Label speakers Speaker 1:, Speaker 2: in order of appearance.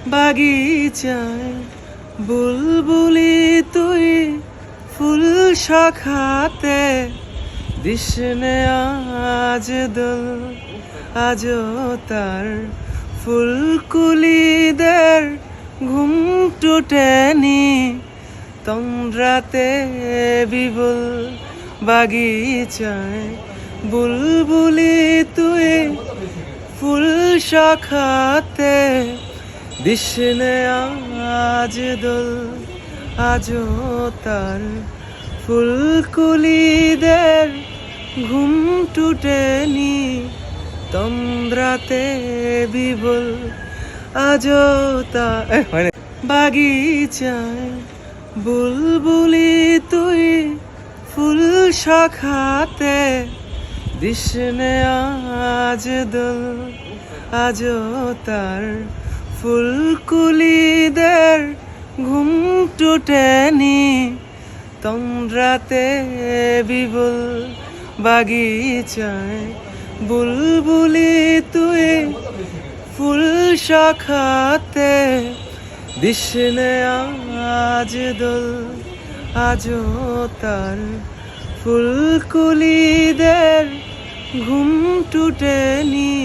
Speaker 1: বাগিচায় বুলবুলি তুই ফুল শাখাতে দিশনে আজ দোল আজও তার ফুলকুলিদের ঘুম টুটেনি তন্দ্রাতে বিবুল বাগিচায় বুলবুলি তুই ফুল শাখাতে দিশনে আজ দোল আজও তার ফুলকুলিদের ঘুম টুটেনি তন্দ্রাতে বিবুল আজও তার বাগিচায় বুলবুলি তুই ফুল শাখাতে দিশনে আজ দোল আজও তার ফুলকুলিদের ঘুম টুটেনি তন্দ্রাতে বিবুল বাগিচায় বুলবুলি তুই ফুল শাখাতে দিশনে আজ দোল আজও তার ফুলকুলিদের ঘুম টুটেনি